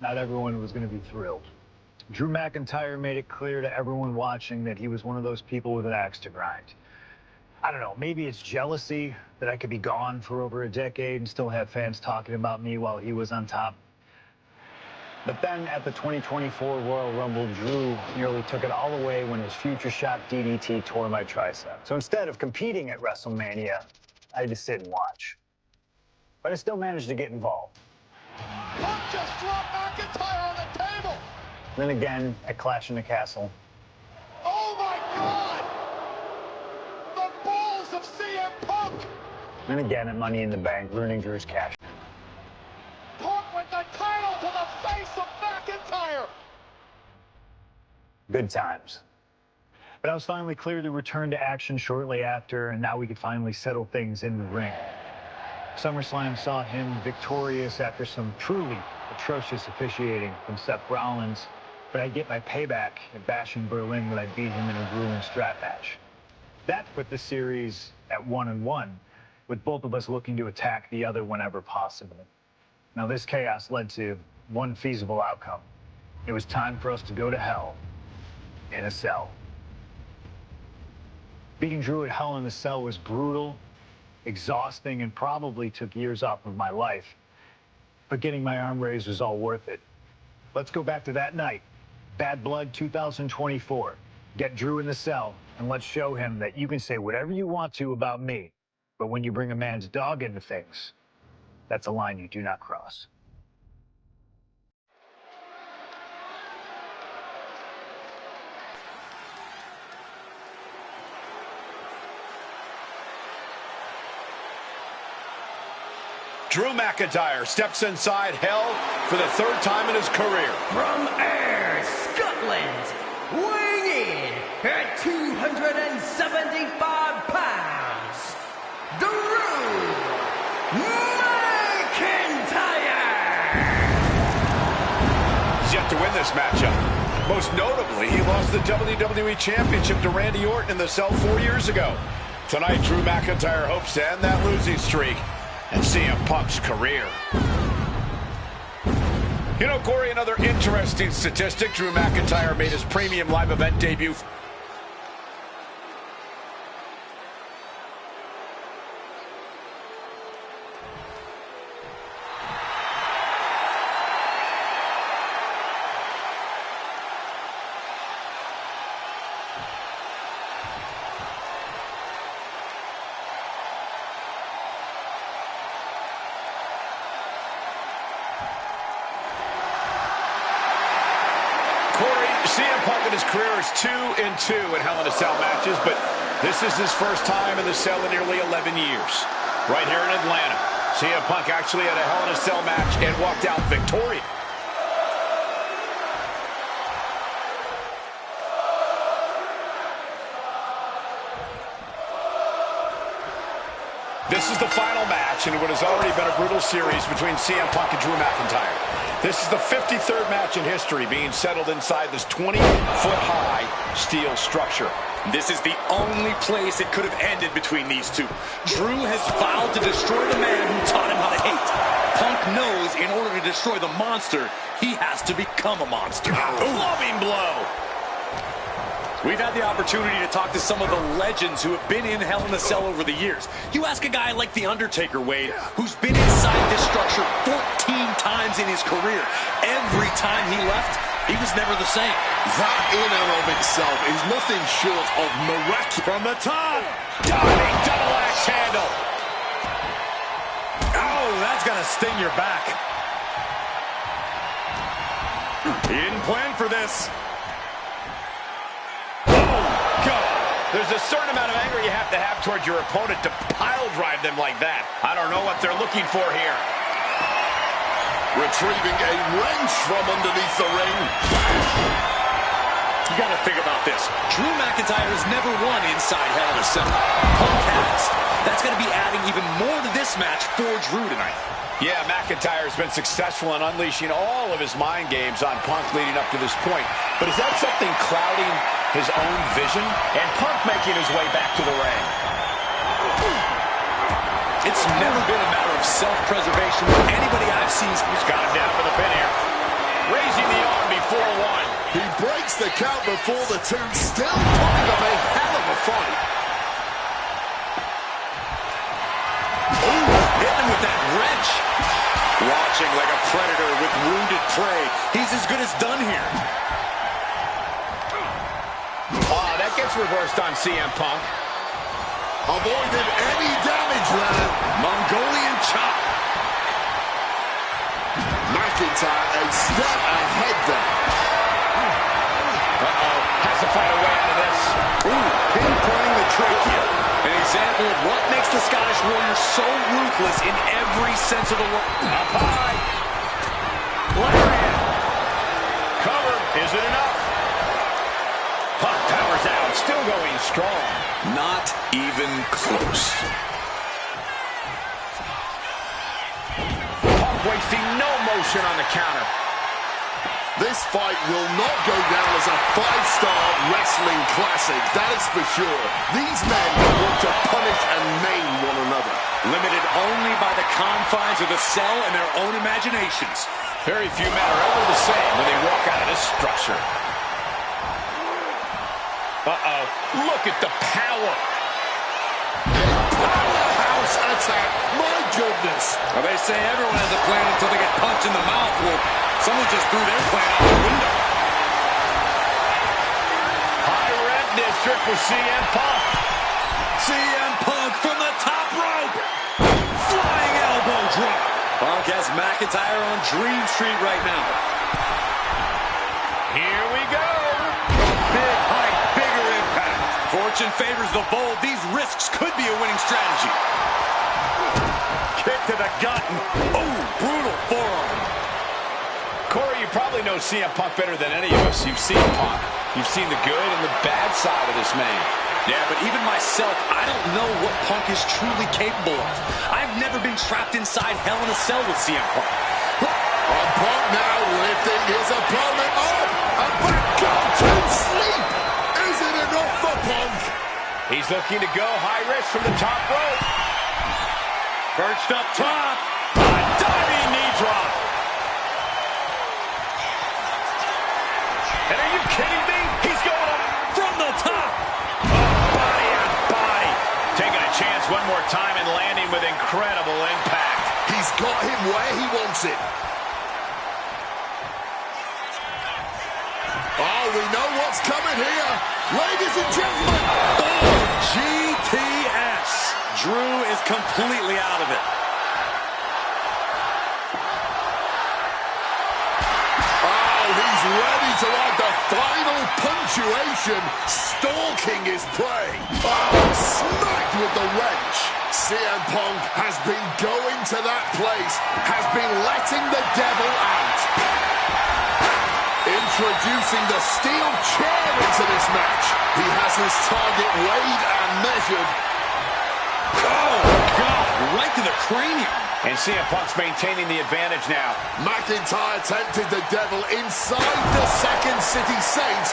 not everyone was going to be thrilled. Drew McIntyre made it clear to everyone watching that he was one of those people with an axe to grind. I don't know, maybe it's jealousy that I could be gone for over a decade and still have fans talking about me while he was on top. But then at the 2024 Royal Rumble, Drew nearly took it all away when his future shot DDT tore my tricep. So instead of competing at WrestleMania, I had to sit and watch. But I still managed to get involved. Punk just dropped McIntyre on the table! Then again, at Clash in the Castle. Oh my God! The balls of CM Punk! Then again at Money in the Bank, ruining Drew's cash. Punk with the title to the face of McIntyre! Good times. But I was finally cleared to return to action shortly after, and now we could finally settle things in the ring. SummerSlam saw him victorious after some truly atrocious officiating from Seth Rollins, but I'd get my payback at Bash in Berlin when I beat him in a grueling strap match. That put the series at 1-1, with both of us looking to attack the other whenever possible. Now this chaos led to one feasible outcome. It was time for us to go to hell in a cell. Beating Drew at Hell in a Cell was brutal, exhausting, and probably took years off of my life. But getting my arm raised was all worth it. Let's go back to that night. Bad Blood 2024. Get Drew in the cell, and let's show him that you can say whatever you want to about me, but when you bring a man's dog into things, that's a line you do not cross. Drew McIntyre steps inside Hell for the third time in his career. From Ayr, Scotland, weighing in at 275 pounds, Drew McIntyre! He's yet to win this matchup. Most notably, he lost the WWE Championship to Randy Orton in the cell 4 years ago. Tonight, Drew McIntyre hopes to end that losing streak and CM Punk's career. You know, Corey, another interesting statistic. Drew McIntyre made his premium live event debut. CM Punk in his career is 2-2 in Hell in a Cell matches, but this is his first time in the cell in nearly 11 years. Right here in Atlanta, CM Punk actually had a Hell in a Cell match and walked out victorious. This is the final match in what has already been a brutal series between CM Punk and Drew McIntyre. This is the 53rd match in history being settled inside this 20-foot-high steel structure. This is the only place it could have ended between these two. Drew has vowed to destroy the man who taught him how to hate. Punk knows in order to destroy the monster, he has to become a monster. Loving blow. We've had the opportunity to talk to some of the legends who have been in Hell in a Cell over the years. You ask a guy like The Undertaker, Wade, who's been inside this structure 14 times in his career. Every time he left, he was never the same. That in and of itself is nothing short of miraculous. From the top, diving double axe handle. Oh, that's gonna sting your back. He didn't plan for this. There's a certain amount of anger you have to have towards your opponent to pile drive them like that. I don't know what they're looking for here. Retrieving a wrench from underneath the ring. You got to think about this. Drew McIntyre has never won inside Hell in a Cell. Punk has. That's going to be adding even more to this match for Drew tonight. Yeah, McIntyre's been successful in unleashing all of his mind games on Punk leading up to this point. But is that something clouding his own vision? And Punk making his way back to the ring. It's never been a matter of self-preservation with anybody I've seen. He's got him down for the pin here. He breaks the count before the two, still putting up a hell of a fight. Ooh, hitting with that wrench. Watching like a predator with wounded prey. He's as good as done here. Oh, that gets reversed on CM Punk. Avoided any damage there. Mongolian chop. McIntyre a step ahead there. Uh-oh, has to find a way out of this. Ooh, pinpointing the trachea. An example of what makes the Scottish Warrior so ruthless in every sense of the word. Up high. Lariat. Cover. Is it enough? Punk powers out. Still going strong. Not even close. Punk wasting no motion on the counter. This fight will not go down as a 5-star wrestling classic, that is for sure. These men want to punish and maim one another. Limited only by the confines of the cell and their own imaginations. Very few men are ever the same when they walk out of this structure. Uh-oh. Look at the power. Powerhouse attack. My goodness. Well, they say everyone has a plan until they get punched in the mouth. Well, someone just threw their plan out the window. High red district for CM Punk. CM Punk from the top rope. Flying elbow drop. Punk has McIntyre on Dream Street right now. Here we go. Big height, bigger impact. Fortune favors the bold. These risks could be a winning strategy. Kick to the gut. Oh, brutal forearm. Corey, you probably know CM Punk better than any of us. You've seen Punk. You've seen the good and the bad side of this man. Yeah, but even myself, I don't know what Punk is truly capable of. I've never been trapped inside Hell in a Cell with CM Punk. Punk now lifting his opponent up. And back down to sleep. Is it enough for Punk? He's looking to go high risk from the top rope. Perched up top. A diving knee drop. And are you kidding me? He's going up From the top. body on body. Taking a chance one more time and landing with incredible impact. He's got him where he wants it. Oh, we know what's coming here. Ladies and gentlemen. Oh, GTS. Drew is completely out of it. Oh, he's ready to add the final punctuation. Stalking his prey. Oh, smacked with the wrench. CM Punk has been going to that place, has been letting the devil out. Introducing the steel chair into this match. He has his target weighed and measured. Oh, God, right to the cranium. And CM Punk's maintaining the advantage now. McIntyre tempted the devil inside the Second City Saints,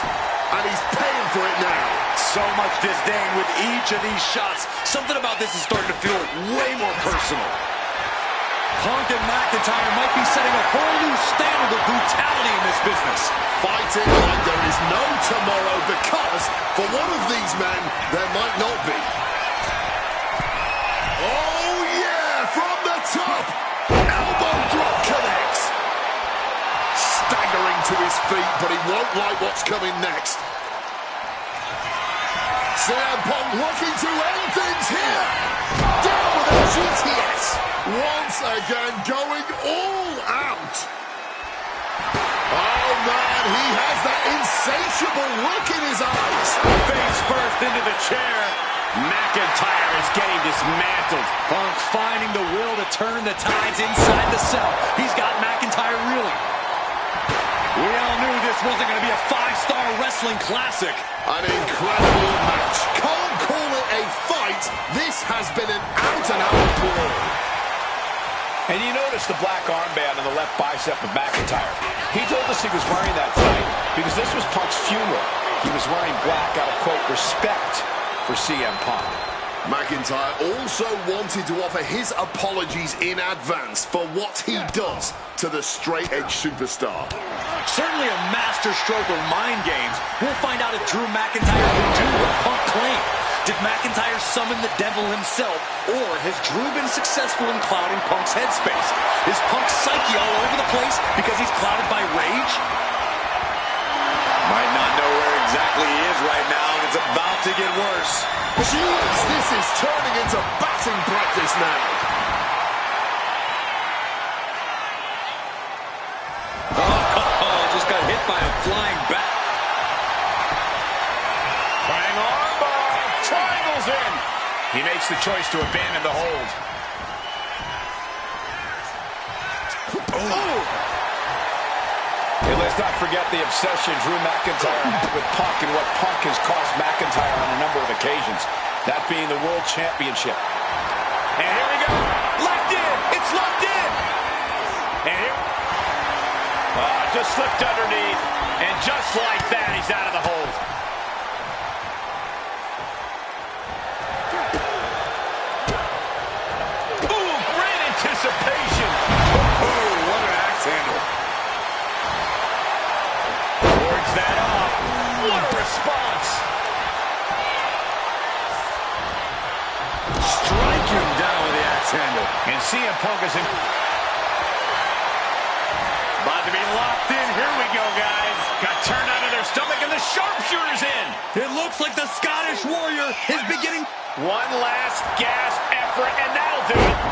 and he's paying for it now. So much disdain with each of these shots. Something about this is starting to feel way more personal. Punk and McIntyre might be setting a whole new standard of brutality in this business. Fighting like there is no tomorrow because, for one of these men, there might not be. Oh, yeah, from the top. Elbow drop connects. Staggering to his feet, but he won't like what's coming next. CM Punk looking to end things here. Down with a GTS. Once again going all out. Oh, man, he has that insatiable look in his eyes. Face first into the chair. McIntyre is getting dismantled. Punk finding the will to turn the tides inside the cell. He's got McIntyre reeling. We all knew this wasn't going to be a 5-star wrestling classic. An incredible match. Can't call it a fight. This has been an out-and-out brawl. And you notice the black armband on the left bicep of McIntyre. He told us he was wearing that tonight because this was Punk's funeral. He was wearing black out of, quote, respect for CM Punk. McIntyre also wanted to offer his apologies in advance for what he does to the straight-edge superstar. Certainly a master stroke of mind games. We'll find out if Drew McIntyre will do what Punk claimed. Did McIntyre summon the devil himself, or has Drew been successful in clouding Punk's headspace? Is Punk's psyche all over the place because he's clouded by rage? Might not know where exactly he is right now, and it's about to get worse. Jeez, this is turning into batting practice now. Oh, just got hit by a flying bat. Trying armbar. Triangles in. He makes the choice to abandon the hold. Oh. Hey, let's not forget the obsession Drew McIntyre had with Punk and what Punk has cost McIntyre on a number of occasions, that being the World Championship. And here we go. Locked in. It's locked in. And here. Just slipped underneath. And just like that, he's out of the hold. Ooh, great anticipation. Oh, what an axe handle. That off. What a response. Striking down with the axe handle. And CM Punk is in. About to be locked in. Here we go, guys. Got turned onto their stomach and the sharpshooter's in. It looks like the Scottish Warrior is beginning. One last gasp effort, and that'll do it.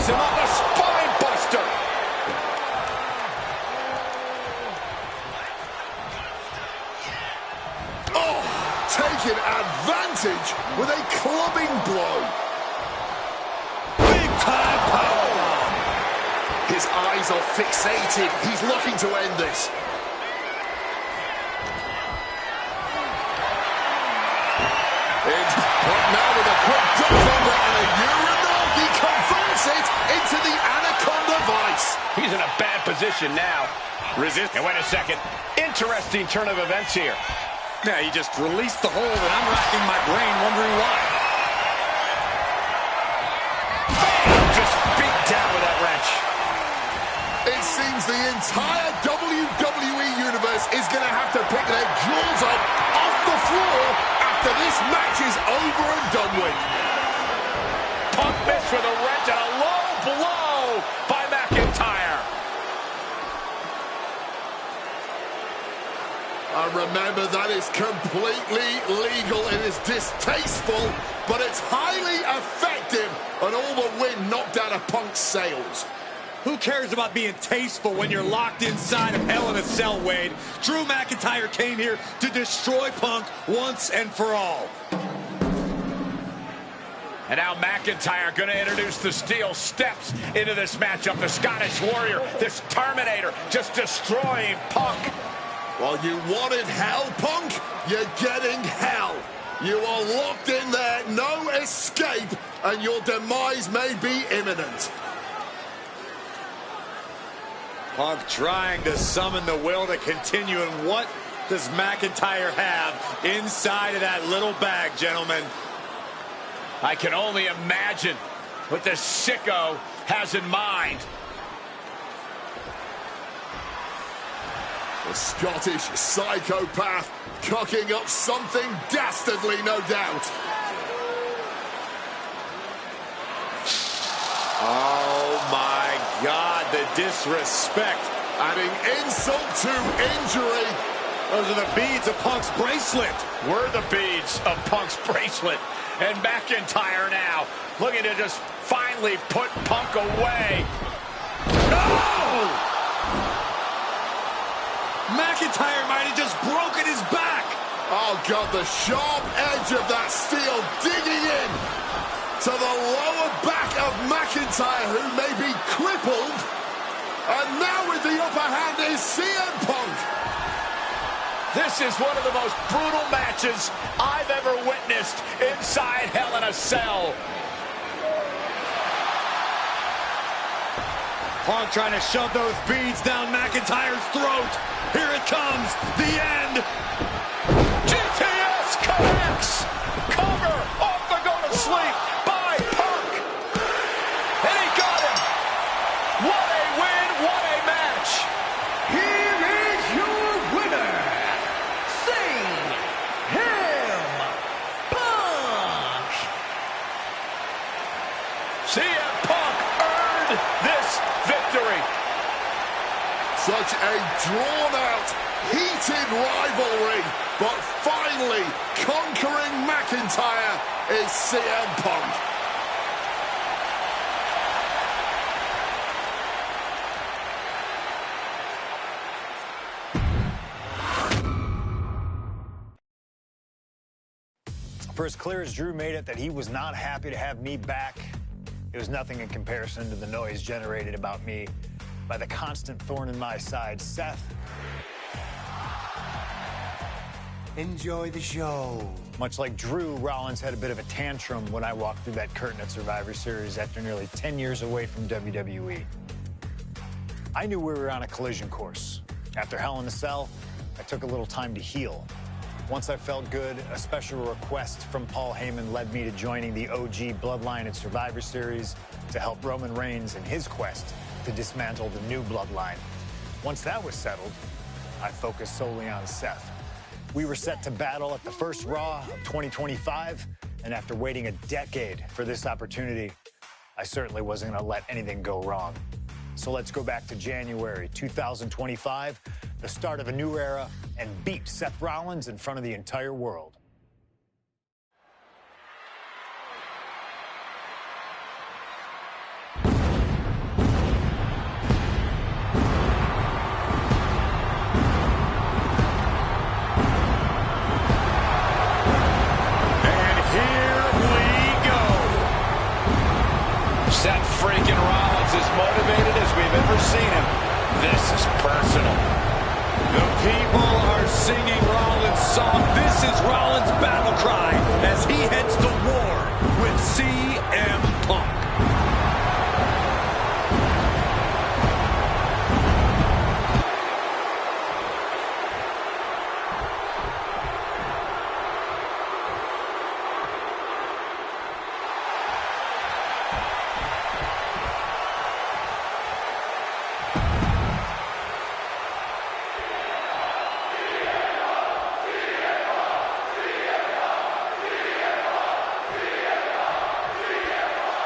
Him up a spine buster. Oh, taking advantage with a clubbing blow. Big time powerbomb. His eyes are fixated. He's looking to end this. But now with a quick dodge under and a urinal, he converts it into the Anaconda Vice. He's in a bad position now. Resist. And wait a second. Interesting turn of events here. Yeah, he just released the hold, and I'm racking my brain wondering why. Just beat down with that wrench. It seems the entire WWE Universe is going to have to pick their jaws up off the floor after this match is over and done with. Punk missed with a wrench and a low blow by McIntyre. And remember, that is completely legal. It is distasteful, but it's highly effective, and all the wind knocked out of Punk's sails. Who cares about being tasteful when you're locked inside of Hell in a Cell, Wade? Drew McIntyre came here to destroy Punk once and for all. And now McIntyre going to introduce the steel steps into this matchup. The Scottish Warrior, this Terminator, just destroying Punk. Well, you wanted hell, Punk? You're getting hell. You are locked in there, no escape, and your demise may be imminent. Punk trying to summon the will to continue, and what does McIntyre have inside of that little bag, gentlemen? I can only imagine what this sicko has in mind. The Scottish psychopath cooking up something dastardly, no doubt. Oh my God, the disrespect. Adding insult to injury. Those are the beads of Punk's bracelet. We're the beads of Punk's bracelet. And McIntyre now looking to just finally put Punk away. No! McIntyre might have just broken his back. Oh, God, the sharp edge of that steel digging in to the lower back of McIntyre, who may be crippled. And now with the upper hand is CM Punk. This is one of the most brutal matches I've ever witnessed inside Hell in a Cell. Punk trying to shove those beads down McIntyre's throat. Here it comes, the end. GTS connects. Cover off the go to sleep by Punk. And he got him. What a win, what a match. Here is your winner, CM Punk. CM Punk earned this victory. Such a drawn-out, heated rivalry, but finally conquering McIntyre is CM Punk. For as clear as Drew made it that he was not happy to have me back, it was nothing in comparison to the noise generated about me by the constant thorn in my side, Seth. Enjoy the show. Much like Drew, Rollins had a bit of a tantrum when I walked through that curtain at Survivor Series after nearly 10 years away from WWE. I knew we were on a collision course. After Hell in a Cell, I took a little time to heal. Once I felt good, a special request from Paul Heyman led me to joining the OG Bloodline at Survivor Series to help Roman Reigns in his quest to dismantle the new Bloodline. Once that was settled, I focused solely on Seth. We were set to battle at the first Raw of 2025, and after waiting a decade for this opportunity, I certainly wasn't going to let anything go wrong. So let's go back to January 2025, the start of a new era, and beat Seth Rollins in front of the entire world. Seth freaking Rollins is motivated as we've ever seen him. This is personal. The people are singing Rollins' song. This is Rollins' battle cry as he heads to war with CM Punk.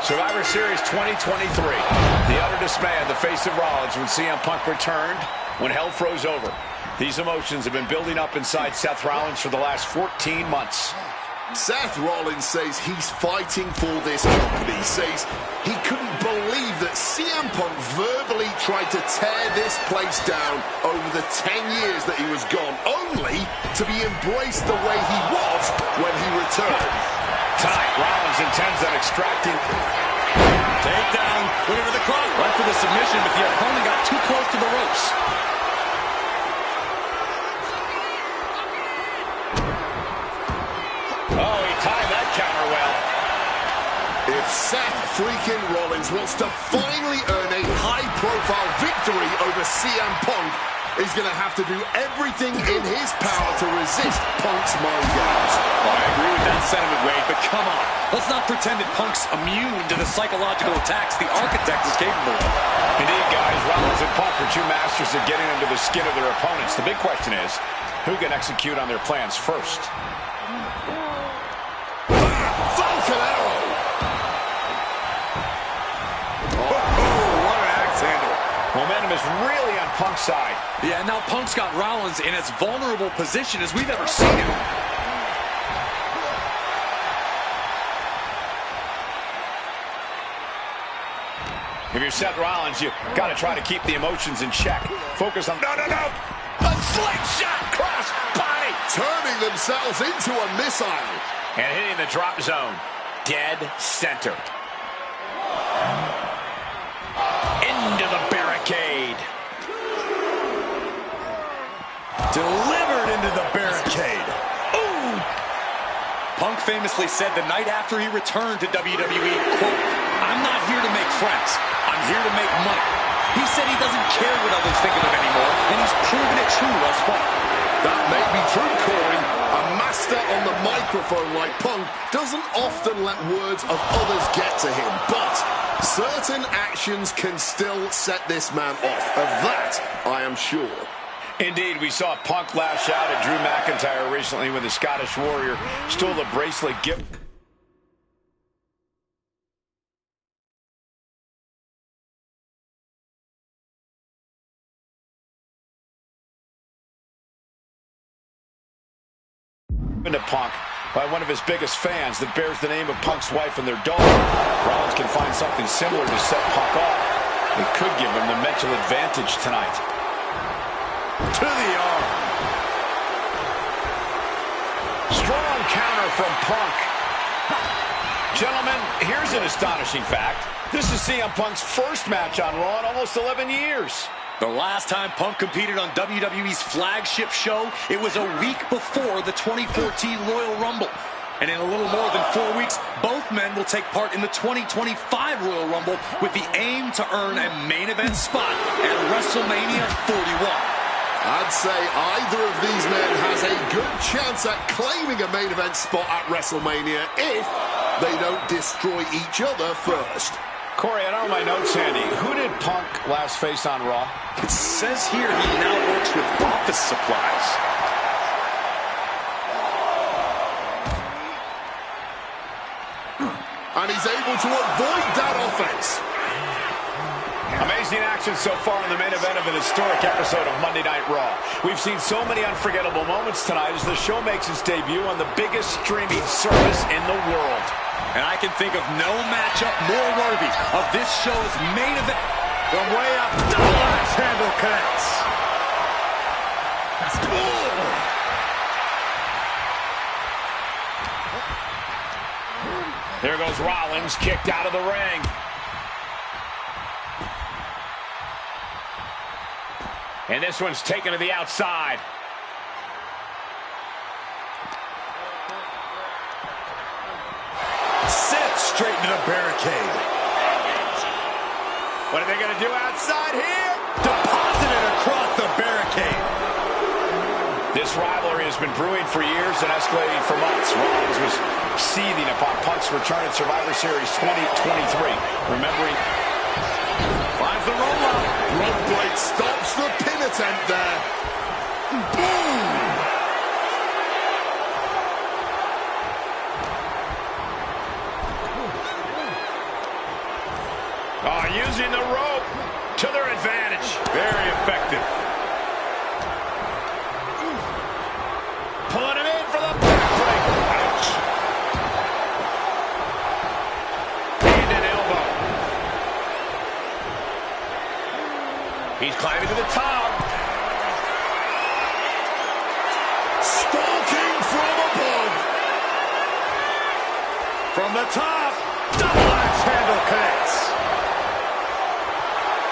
Survivor Series 2023. The utter dismay on the face of Rollins when CM Punk returned, when hell froze over. These emotions have been building up inside Seth Rollins for the last 14 months. Seth Rollins says he's fighting for this company, says he couldn't believe that CM Punk verbally tried to tear this place down over the 10 years that he was gone, only to be embraced the way he was when he returned. Tonight, Rollins intends on extracting. Takedown, put it to the cross. Went for the submission, but the opponent got too close to the ropes. Oh, he timed that counter well. If Seth freaking Rollins wants to finally earn a high-profile victory over CM Punk, he's going to have to do everything in his power to resist Punk's mind games. Oh, I agree with that sentiment, Wade, but come on. Let's not pretend that Punk's immune to the psychological attacks the Architect is capable of. Indeed, guys, Rollins and Punk are two masters at getting under the skin of their opponents. The big question is, who can execute on their plans first? Falcon Arrow! What an axe handle. Momentum is really on Punk's side. Yeah, now Punk's got Rollins in as vulnerable position as we've ever seen him. If you're Seth Rollins, you got to try to keep the emotions in check. Focus on... No! A slingshot cross body! Turning themselves into a missile. And hitting the drop zone. Dead center. Into the barricade. Delivered into the barricade. Ooh! Punk famously said the night after he returned to WWE, quote, "I'm not here to make friends. I'm here to make money. He said he doesn't care what others think of him anymore, and he's proven it true thus far. That may be true, Corey. A master on the microphone like Punk doesn't often let words of others get to him, but certain actions can still set this man off. Of that, I am sure. Indeed, we saw Punk lash out at Drew McIntyre recently when the Scottish Warrior stole the bracelet gift. To Punk by one of his biggest fans that bears the name of Punk's wife and their daughter. If Rollins can find something similar to set Punk off, it could give him the mental advantage tonight. To the arm. Strong counter from Punk. Gentlemen, here's an astonishing fact. This is CM Punk's first match on Raw in almost 11 years. The last time Punk competed on WWE's flagship show, it was a week before the 2014 Royal Rumble. And in a little more than 4 weeks, both men will take part in the 2025 Royal Rumble with the aim to earn a main event spot at WrestleMania 41. I'd say either of these men has a good chance at claiming a main event spot at WrestleMania if they don't destroy each other first. Corey, I don't know my notes handy. Who did Punk last face on Raw? It says here he now works with office supplies. And he's able to avoid that offense. Amazing action so far in the main event of an historic episode of Monday Night Raw. We've seen so many unforgettable moments tonight as the show makes its debut on the biggest streaming service in the world. And I can think of no matchup more worthy of this show's main event. From way up, double axe handle connects. Here goes Rollins, kicked out of the ring. And this one's taken to the outside. Set straight into the barricade. What are they going to do outside here? Deposited across the barricade. This rivalry has been brewing for years and escalating for months. Rollins was seething upon Punk's return at Survivor Series 2023. Remembering, Finds the roll-up. Rope break stops the pin attempt there. Boom! using the rope to their advantage. Very effective. Pulling him in for the backbreak. Ouch. And an elbow. He's climbing to the top. Stalking from above. From the top, double axe handle connects.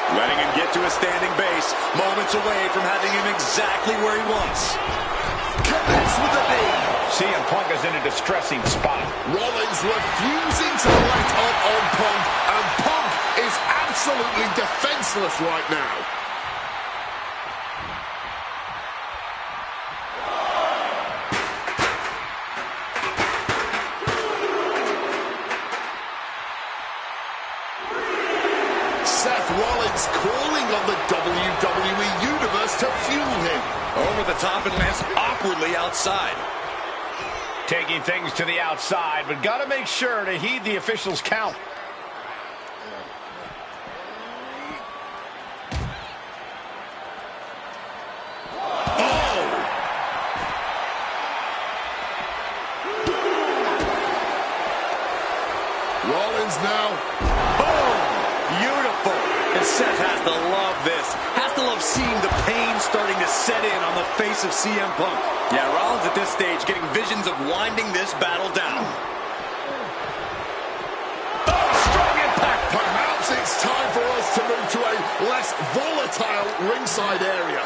Letting him get to a standing base, moments away from having him exactly where he wants. Connects with the knee. CM Punk is in a distressing spot. Rollins refusing to let up on Punk, and Punk is absolutely defenseless right now. Seth Rollins calling on the WWE Universe to fuel him. Over the top and lands awkwardly outside. Taking things to the outside, but got to make sure to heed the officials' count. Rollins now. Boom! Beautiful. And Seth has to love this. Has to love seeing the pain starting to set in on the face of CM Punk. Yeah, Rollins at this stage getting visions of winding this battle down. Oh, strong impact. Perhaps it's time for us to move to a less volatile ringside area.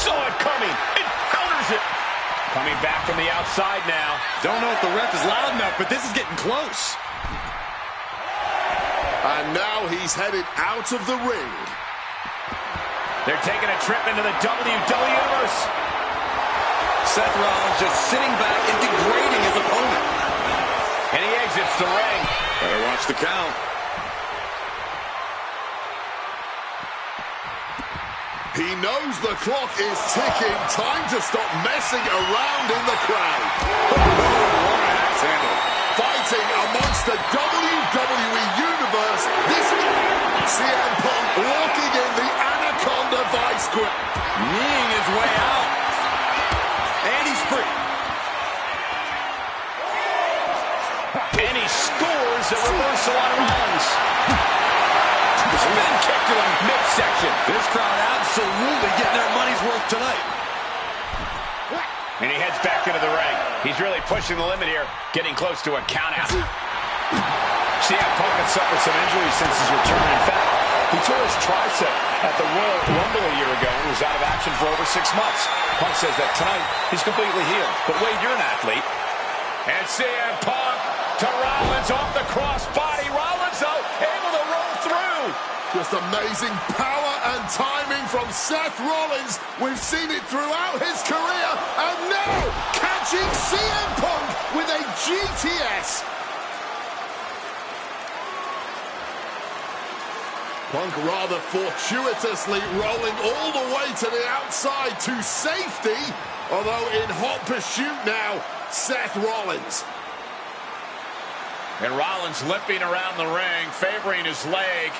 Saw it coming. It counters it. Coming back from the outside now. Don't know if the ref is loud enough, but this is getting close. And now he's headed out of the ring. They're taking a trip into the WWE Universe. Seth Rollins just sitting back and degrading his opponent. And he exits the ring. Better watch the count. He knows the clock is ticking. Time to stop messing around in the crowd. Oh, what an axe handle. Fighting amongst the WWE Universe. This is CM Punk walking in the Anaconda Vice grip. Kneeing his way out. And he's free. And he scores a reversal on Rollins. Spin kick to the midsection. This crowd absolutely getting their money's worth tonight. And he heads back into the ring. He's really pushing the limit here, getting close to a countout. CM Punk had suffered some injuries since his return. In fact, he tore his tricep at the Royal Rumble a year ago and was out of action for over 6 months. Punk says that tonight he's completely healed. But Wade, you're an athlete. And CM Punk to Rollins off the crossbody. Rollins, though, able to roll through. Just amazing power and timing from Seth Rollins. We've seen it throughout his career. And now, catching CM Punk with a GTS. Punk rather fortuitously rolling all the way to the outside to safety. Although in hot pursuit now, Seth Rollins. And Rollins limping around the ring, favoring his leg.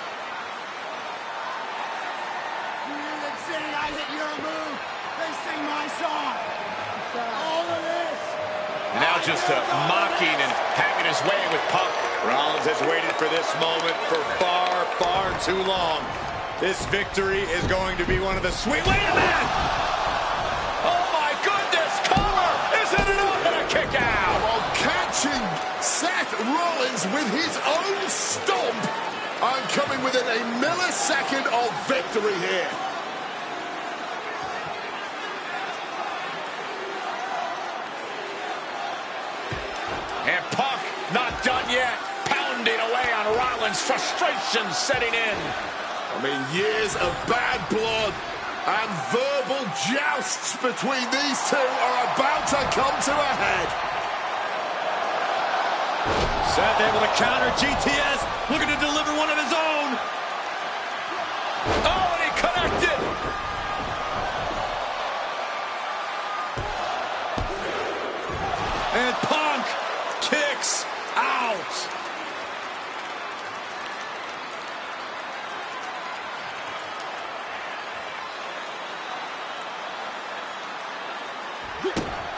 And now just mocking and having his way with Punk. Rollins has waited for this moment for far, far too long. This victory is going to be one of the sweet... Wait a minute! Oh my goodness! Cover! Isn't it up and a kick out? While catching Seth Rollins with his own stomp. I'm coming within a millisecond of victory here. And Punk not done yet. Pounding away on Rollins. Frustration setting in. I mean, years of bad blood and verbal jousts between these two are about to come to a head. Seth able to counter GTS, looking to deliver one of his own. Oh, and he connected. And Punk kicks out.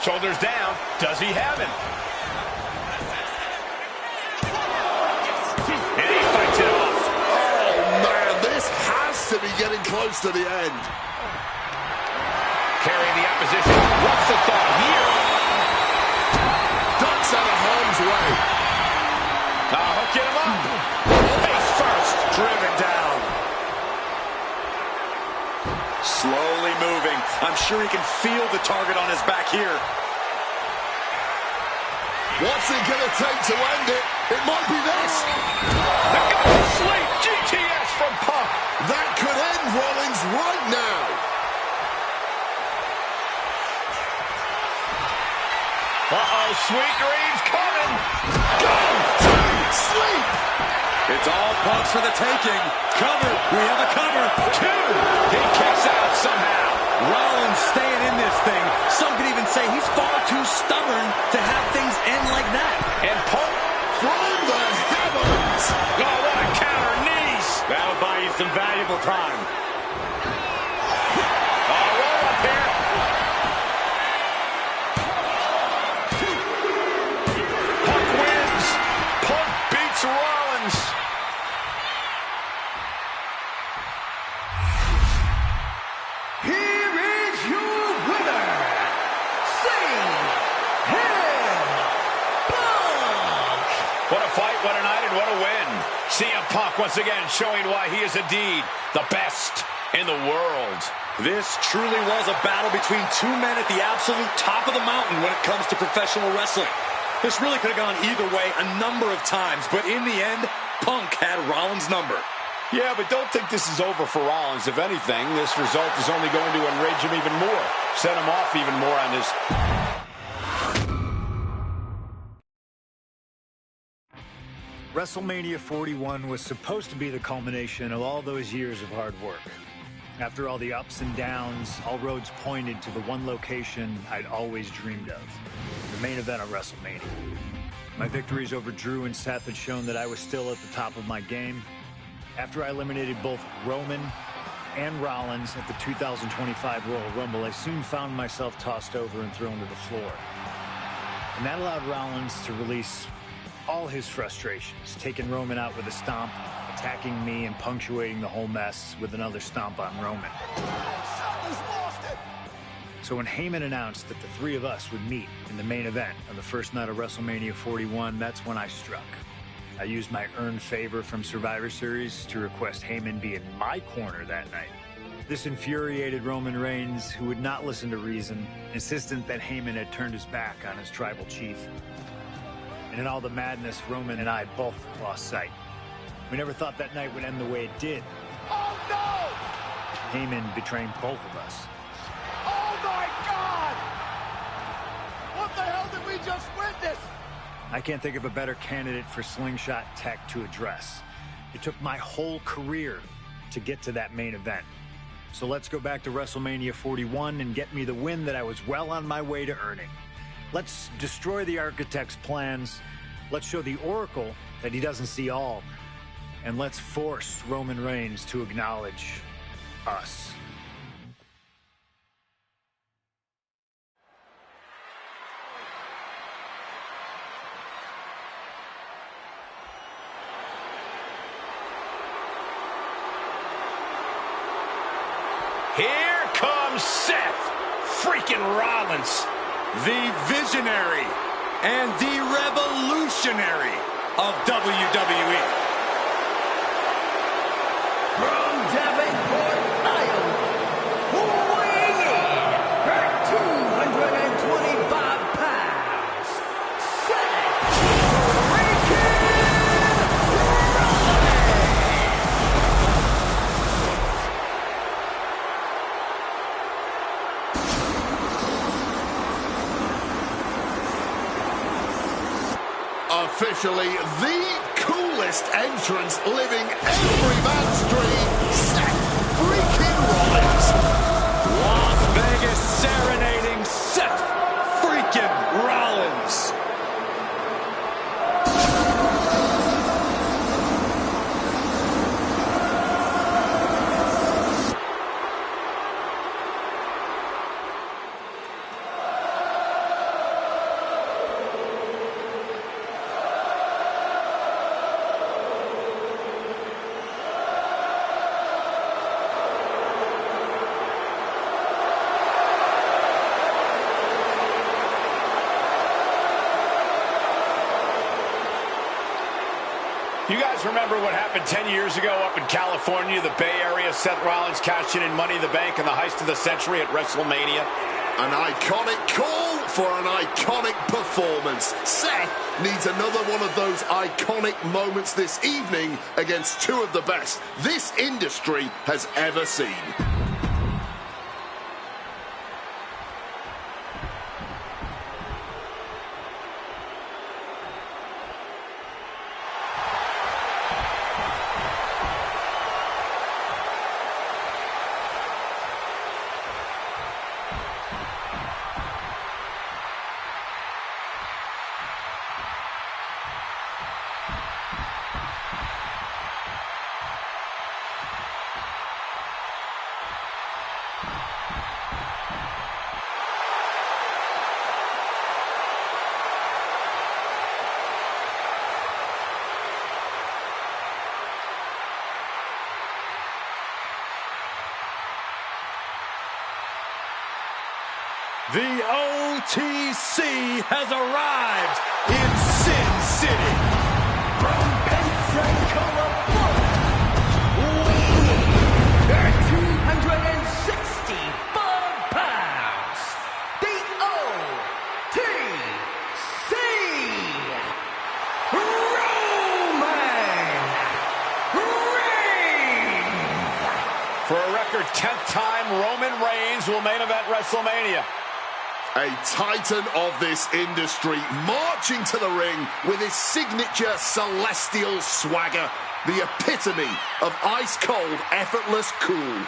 Shoulders down. Does he have him? And he fights it off. Oh, man, this has to be getting close to the end. Carrying the opposition. What's the thought here? Ducks out of harm's way. Hooking him up. Face first. Driven down. Slowly moving. I'm sure he can feel the target on his back here. What's it going to take to end it? It might be this. The guy to sleep. GTS from Punk. That could end Rollins right now. Uh-oh, sweet dreams coming. Go to sleep. It's all Punk's for the taking. Cover. We have a cover. Two. He kicks out somehow. Rollins staying in this thing. Some could even say he's far too stubborn to have things end like that. And Punk From the heavens. Oh, what a counter. Knees. That'll buy you some valuable time. Oh, roll up here. Punk wins. Punk beats Rollins. Here is your winner, CM Punk. What a fight, what a night, and what a win. CM Punk once again showing why he is indeed the best in the world. This truly was a battle between two men at the absolute top of the mountain when it comes to professional wrestling. This really could have gone either way a number of times, but in the end, Punk had Rollins' number. Yeah, but don't think this is over for Rollins. If anything, this result is only going to enrage him even more, set him off even more on his... WrestleMania 41 was supposed to be the culmination of all those years of hard work. After all the ups and downs, all roads pointed to the one location I'd always dreamed of, the main event of WrestleMania. My victories over Drew and Seth had shown that I was still at the top of my game. After I eliminated both Roman and Rollins at the 2025 Royal Rumble, I soon found myself tossed over and thrown to the floor. And that allowed Rollins to release all his frustrations, taking Roman out with a stomp, attacking me, and punctuating the whole mess with another stomp on Roman. So when Heyman announced that the three of us would meet in the main event on the first night of WrestleMania 41, that's when I struck. I used my earned favor from Survivor Series to request Heyman be in my corner that night. This infuriated Roman Reigns, who would not listen to reason, insistent that Heyman had turned his back on his tribal chief. And in all the madness, Roman and I both lost sight. We never thought that night would end the way it did. Oh, no! Heyman betraying both of us. Oh, my God! What the hell did we just witness? I can't think of a better candidate for slingshot tech to address. It took my whole career to get to that main event. So let's go back to WrestleMania 41 and get me the win that I was well on my way to earning. Let's destroy the Architect's plans. Let's show the Oracle that he doesn't see all. And let's force Roman Reigns to acknowledge us. Here comes Seth freaking Rollins. The visionary and the revolutionary of WWE. From Davenport, Iowa, weighing in at 225 pounds, Seth Officially the coolest entrance living every man's dream, Seth freaking Rollins. Las Vegas serenading Seth freaking Rollins. You guys remember what happened 10 years ago up in California, the Bay Area? Seth Rollins cashing in Money in the Bank and the heist of the century at WrestleMania. An iconic call for an iconic performance. Seth needs another one of those iconic moments this evening against two of the best this industry has ever seen. The OTC has arrived in Sin City. from Pensacola, Florida, weighing in at 265 pounds, the OTC, Roman Roman Reigns will main event WrestleMania. A titan of this industry, marching to the ring with his signature celestial swagger, the epitome of ice-cold, effortless cool.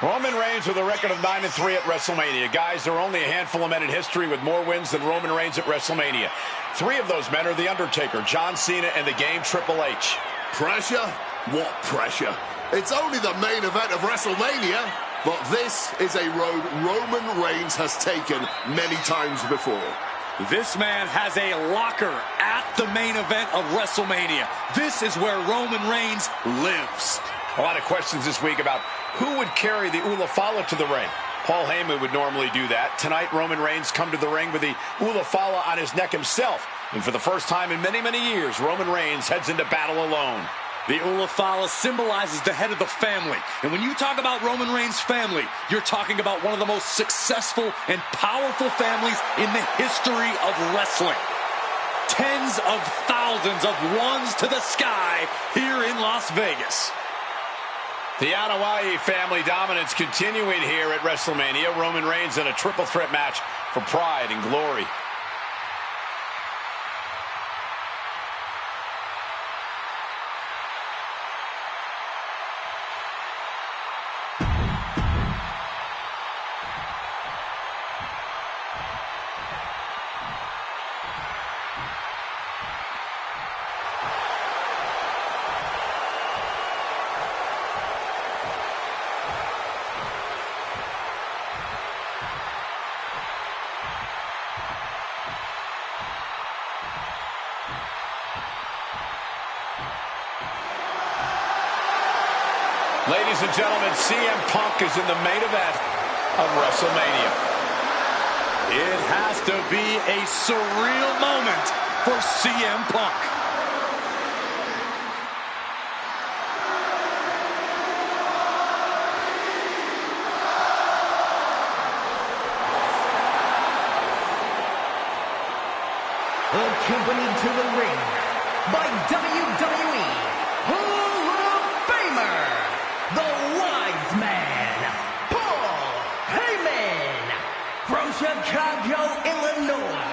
Roman Reigns with a record of 9-3 at WrestleMania. Guys, there are only a handful of men in history with more wins than Roman Reigns at WrestleMania. 3 of those men are The Undertaker, John Cena, and the Game Triple H. Pressure? What pressure? It's only the main event of WrestleMania. But this is a road Roman Reigns has taken many times before. This man has a locker at the main event of WrestleMania. This is where Roman Reigns lives. A lot of questions this week about who would carry the Ulafala to the ring. Paul Heyman would normally do that. Tonight, Roman Reigns come to the ring with the Ulafala on his neck himself. And for the first time in many, many years, Roman Reigns heads into battle alone. The Ulafala symbolizes the head of the family. And when you talk about Roman Reigns' family, you're talking about one of the most successful and powerful families in the history of wrestling. Tens of thousands of ones to the sky here in Las Vegas. The Anoa'i family dominance continuing here at WrestleMania. Roman Reigns in a triple threat match for pride and glory. Ladies and gentlemen, CM Punk is in the main event of WrestleMania. It has to be a surreal moment for CM Punk. Accompanied to the ring by WWE Hall of Famer, the Wise Man, Paul Heyman, from Chicago, Illinois,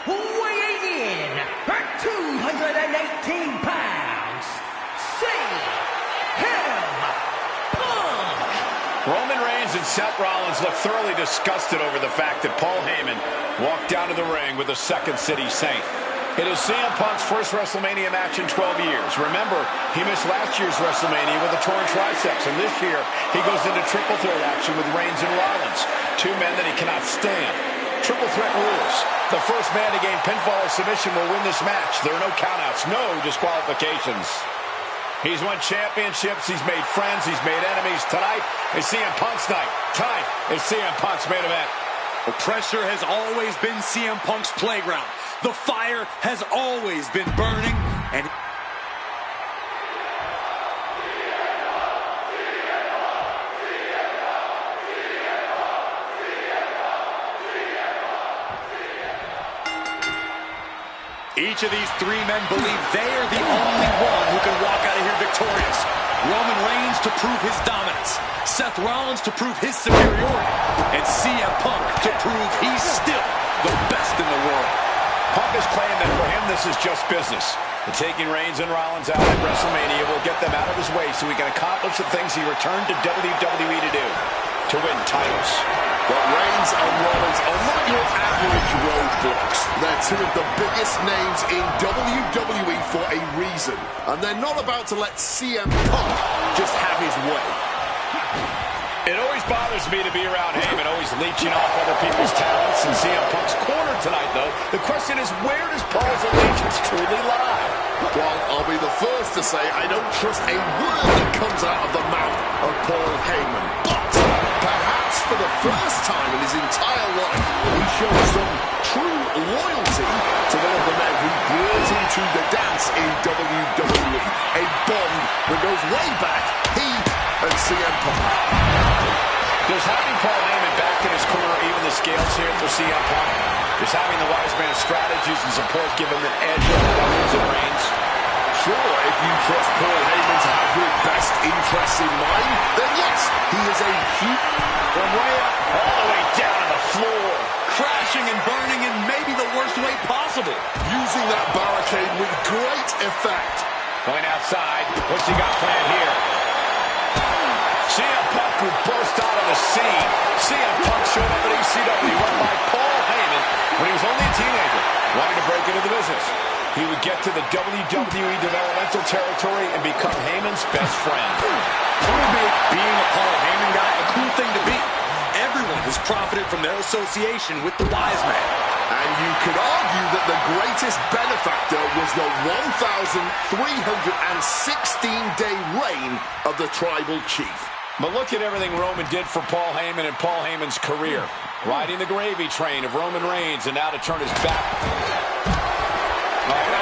weighing in at 218 pounds, CM Punk. Roman Reigns and Seth Rollins look thoroughly disgusted over the fact that Paul Heyman walked down to the ring with a Second City Saint. It is CM Punk's first WrestleMania match in 12 years. Remember, he missed last year's WrestleMania with a torn triceps, and this year he goes into triple threat action with Reigns and Rollins, 2 men that he cannot stand. Triple threat rules. The first man to gain pinfall or submission will win this match. There are no countouts, no disqualifications. He's won championships, he's made friends, he's made enemies. Tonight is CM Punk's night. Tonight is CM Punk's main event. The pressure has always been CM Punk's playground. The fire has always been burning, and each of these 3 men believe they are the only one who can walk out of here victorious. Roman Reigns to prove his dominance, Seth Rollins to prove his superiority, and CM Punk to prove he's still the best in the world. Punk has claimed that for him this is just business. And taking Reigns and Rollins out at WrestleMania will get them out of his way so he can accomplish the things he returned to WWE to do, to win titles. But Reigns and Rollins are not your average roadblocks. They're 2 of the biggest names in WWE for a reason. And they're not about to let CM Punk just have his way. It always bothers me to be around Heyman, always leeching off other people's talents. And CM Punk's corner tonight, though, the question is, where does Paul's allegiance truly lie? Well, I'll be the first to say I don't trust a word that comes out of the mouth of Paul Heyman. But perhaps for the first time in his entire life, he shows some true loyalty to one of the men who brought him to the dance in WWE. A bond that goes way back, he and CM Punk. Does having Paul Heyman back in his corner even the scales here for CM Punk? Does having the wise man's strategies and support give him an edge over Rollins and Reigns? sure if you trust Paul Heyman to have your best interests in mind, then yes, he is a huge... From way up, all the way down to the floor. Crashing and burning in maybe the worst way possible. Using that barricade with great effect. Going outside. What's he got planned here? CM Punk who burst out of the scene. CM Punk showed up at ECW run by Paul Heyman when he was only a teenager, wanting to break into the business. He would get to the WWE developmental territory and become Heyman's best friend. What would make being a Paul Heyman guy a cool thing to be? Everyone has profited from their association with the Wise Man. And you could argue that the greatest benefactor was the 1,316-day reign of the Tribal Chief. But look at everything Roman did for Paul Heyman and Paul Heyman's career. Riding the gravy train of Roman Reigns, and now to turn his back.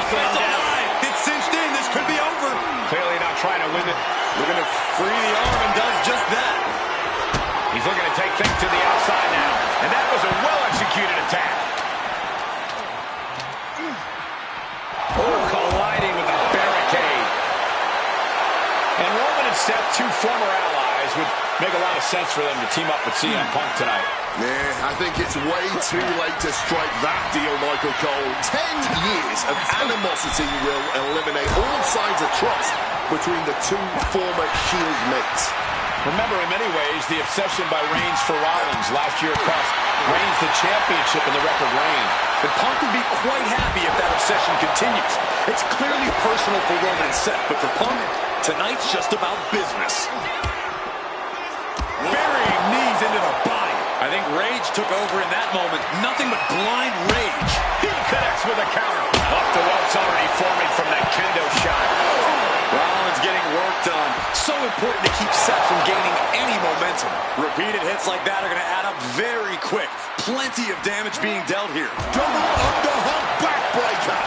It's alive. It's cinched in. This could be over. Clearly not trying to win it. Looking to free the arm and does just that. He's looking to take things to the outside now. And that was a well-executed attack. Oh, colliding with a barricade. And Roman and Seth, two former allies, would make a lot of sense for them to team up with CM Punk tonight. Yeah, I think it's way too late to strike that deal, Michael Cole. 10 years of animosity will eliminate all signs of trust between the two former Shield mates. Remember, in many ways, the obsession by Reigns for Rollins last year cost Reigns the championship in the record reign. But Punk would be quite happy if that obsession continues. It's clearly personal for Roman and Seth, but for Punk, tonight's just about business. Burying knees into the body. I think rage took over in that moment. Nothing but blind rage. He connects with a counter. Off the ropes already forming from that kendo shot. Rollins getting work done. So important to keep Seth from gaining any momentum. Repeated hits like that are going to add up very quick. Plenty of damage being dealt here. Double underhook backbreaker.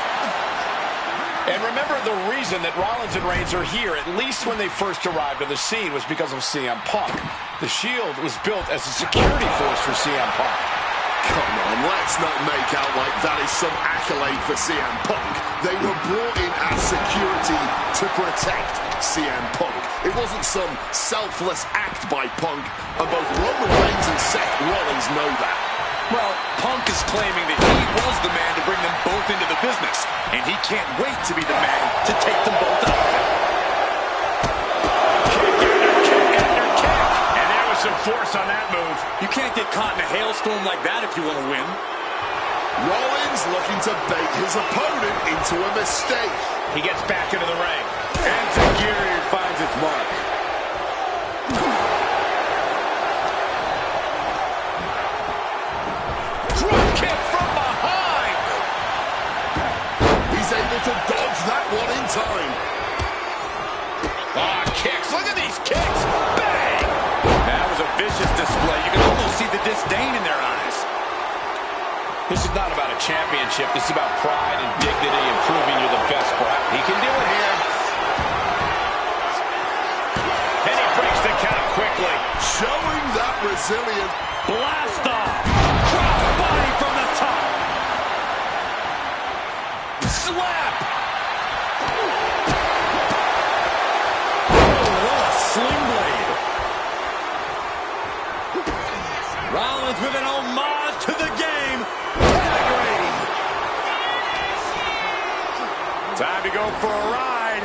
And remember, the reason that Rollins and Reigns are here, at least when they first arrived on the scene, was because of CM Punk. The Shield was built as a security force for CM Punk. Come on, let's not make out like that is some accolade for CM Punk. They were brought in as security to protect CM Punk. It wasn't some selfless act by Punk, and both Roman Reigns and Seth Rollins know that. Well, Punk is claiming that he was the man to bring them both into the business, and he can't wait to be the man to take them both out. Kick after kick. And there was some force on that move. You can't get caught in a hailstorm like that if you want to win. Rollins looking to bait his opponent into a mistake. He gets back into the ring. And Tajiri finds its mark. Drop kick from behind. He's able to dodge that one in time. Ah, kicks. Look at these kicks. Bang! That was a vicious display. You can almost see the disdain in their eyes. This is not about a championship. This is about pride and dignity and proving you're the best. He can do it here. And he breaks the count quickly. Showing that resilience. Blast off. Cross body from the top. Slap. Oh, what a sling blade. Rollins with an homage to the game. Pedigree. Time to go for a ride.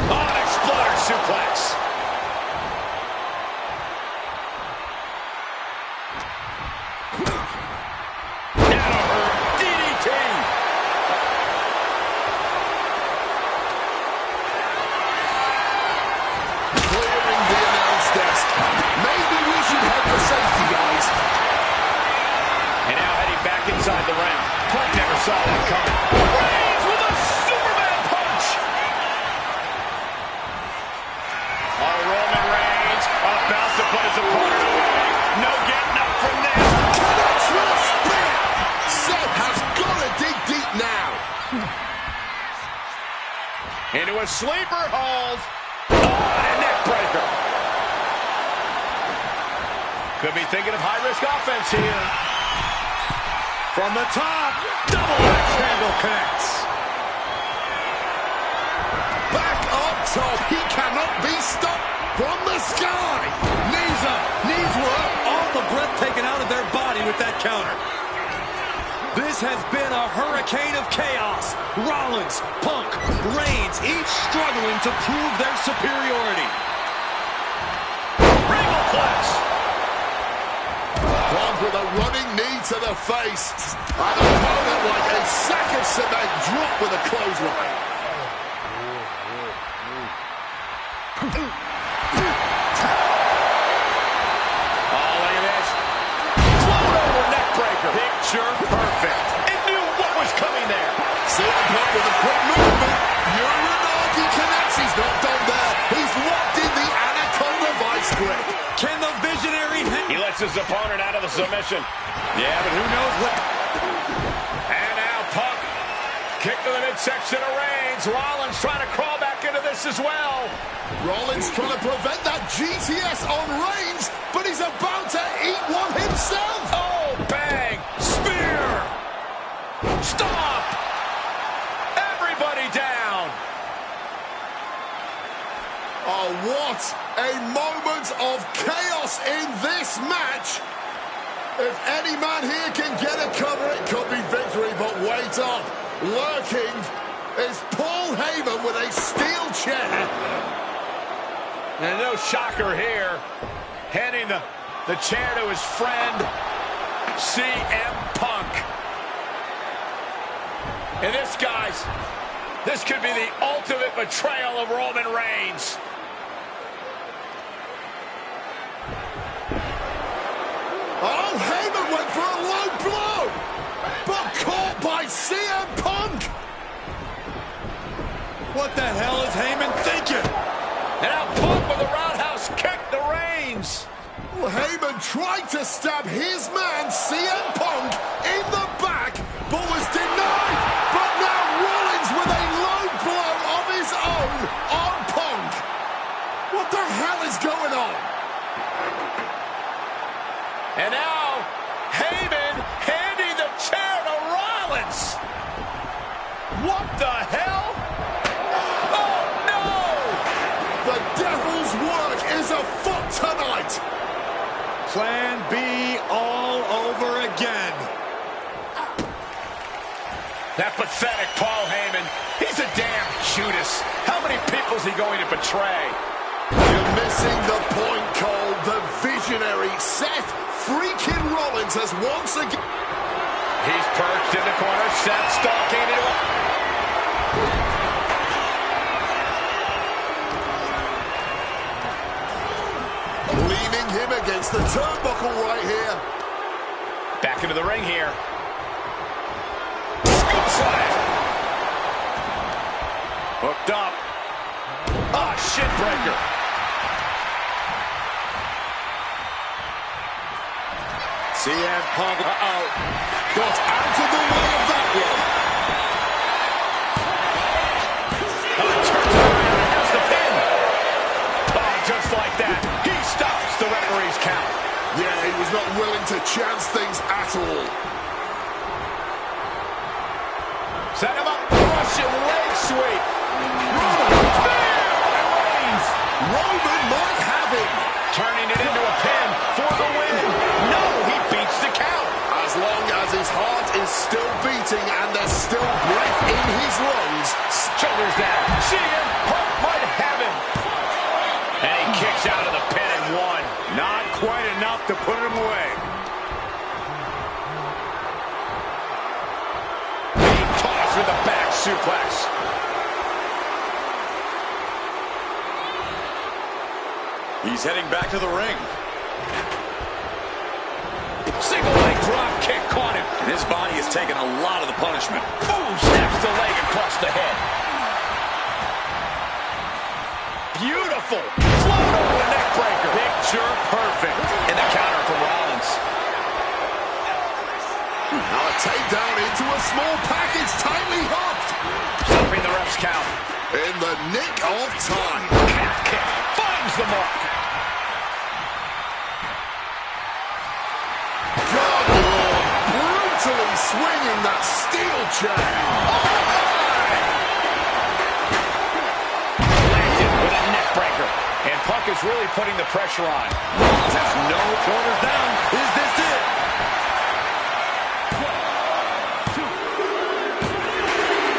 On exploder suplex. Inside the ring. Punk never saw that coming. Reigns with a Superman punch. Oh, Roman Reigns about to put his opponent away. No getting up from this. Connects with a spear. Seth has got to dig deep now. Into a sleeper hold. Oh, and a neck breaker. Could be thinking of high-risk offense here. From the top, double axe handle connects. top. He cannot be stopped from the sky. Knees up, knees were up, all the breath taken out of their body with that counter. This has been a hurricane of chaos. Rollins, Punk, Reigns, each struggling to prove their superiority. Regalplex. Punk with a running knee to the face. An opponent like a sack of cement dropped with a clothesline. Oh, look at this. Float over neck breaker. Picture perfect. It knew what was coming there. CM Punk with a quick movement. Uranagi connects. He's not done there. He's locked in the Anaconda vice grip. Can the visionary... He lets his opponent out of the submission. Yeah, but who knows what... And now Punk. Kick to the midsection of Reigns. Rollins trying to crawl back into this as well. Rollins trying to prevent that GTS on Reigns, but he's about to eat one himself. Oh, bang. Spear. Stop. Everybody down. Oh, what a moment of chaos in this match. If any man here can get a cover, it could be victory, but wait up. Lurking is Paul Heyman with a steel chair. And no shocker here. Handing the chair to his friend, CM Punk. And this, guys, this could be the ultimate betrayal of Roman Reigns. Oh, Heyman went for a low blow, but caught by CM Punk. What the hell is Heyman thinking? And now Punk with a roundhouse kick to Reigns. Well, Heyman tried to stab his man, CM Punk, in the back, but was denied. But now Rollins with a low blow of his own on Punk. What the hell is going on? And now Heyman handing the chair to Rollins. What the hell? Oh, no! The devil's work is afoot tonight. Plan B all over again. That pathetic Paul Heyman. He's a damn Judas. How many people is he going to betray? You're missing the point, Cole. The visionary Seth freaking Rollins has once again... He's perched in the corner. Seth stalking into him. Leaning him against the turnbuckle right here. Back into the ring here. Scoop slam. Hooked up. Ah, shin breaker. CM Punk, Got out of the way of that one. Turns around and has the pin. Oh, just like that. He stops the referee's count. Yeah, he was not willing to chance things at all. Set him up. Russian leg sweep. Reigns. Roman might have him. Turning it into a pin for the win. No, he beats the count. As long as his heart is still beating and there's still breath in his lungs. Shoulders down. CM Punk might have him. And he kicks out of the pin and one. not quite enough to put him away. Being tossed with a back suplex. He's heading back to the ring. Single leg drop kick caught him. And his body has taken a lot of the punishment. Boom, snaps the leg across the head. Beautiful. Float over the neck breaker. Picture perfect. And the counter from Rollins. Now a takedown into a small package, tightly hooked. Stopping the ref's count. In the nick of time. Calf kick. Finds the mark. God, brutally swinging that steel chair. Landed is really putting the pressure on. Rollins has no shoulders down. Is this it?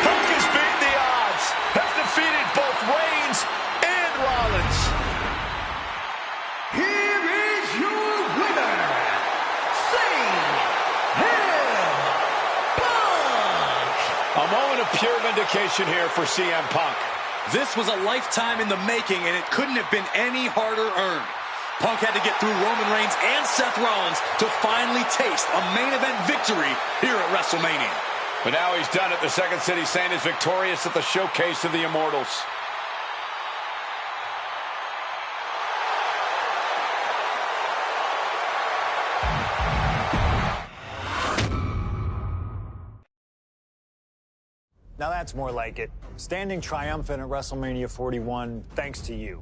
Punk has beaten the odds. Has defeated both Reigns and Rollins. Here is your winner, CM Punk! A moment of pure vindication here for CM Punk. This was a lifetime in the making, and it couldn't have been any harder earned. Punk had to get through Roman Reigns and Seth Rollins to finally taste a main event victory here at WrestleMania. But now he's done it. The Second City Saint is victorious at the Showcase of the Immortals. Now that's more like it. Standing triumphant at WrestleMania 41 thanks to you.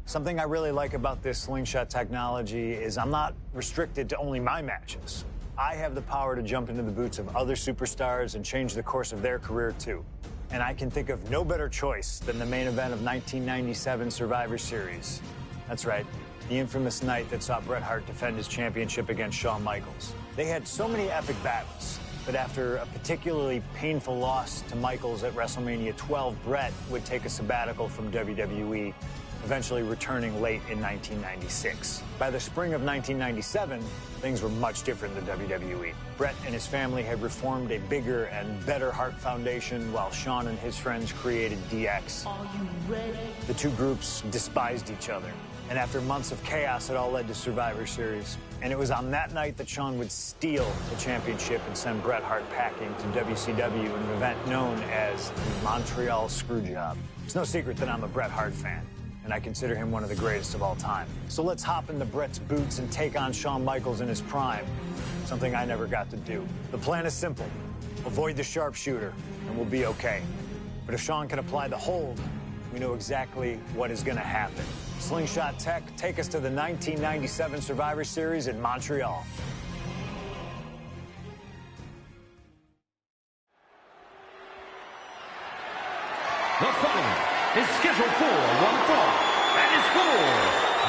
Something I really like about this slingshot technology is I'm not restricted to only my matches. I have the power to jump into the boots of other superstars and change the course of their career too. And I can think of no better choice than the main event of 1997 Survivor Series. That's right, the infamous night that saw Bret Hart defend his championship against Shawn Michaels. They had so many epic battles. But after a particularly painful loss to Michaels at WrestleMania 12, Bret would take a sabbatical from WWE, eventually returning late in 1996. By the spring of 1997, things were much different than WWE. Bret and his family had reformed a bigger and better Hart Foundation, while Shawn and his friends created DX. Are you ready? The two groups despised each other. And after months of chaos, it all led to Survivor Series. And it was on that night that Shawn would steal the championship and send Bret Hart packing to WCW in an event known as the Montreal Screwjob. It's no secret that I'm a Bret Hart fan, and I consider him one of the greatest of all time. So let's hop into Bret's boots and take on Shawn Michaels in his prime, something I never got to do. The plan is simple. Avoid the sharpshooter, and we'll be okay. But if Shawn can apply the hold, we know exactly what is going to happen. Slingshot Tech, take us to the 1997 Survivor Series in Montreal. The following is scheduled for one fall and is for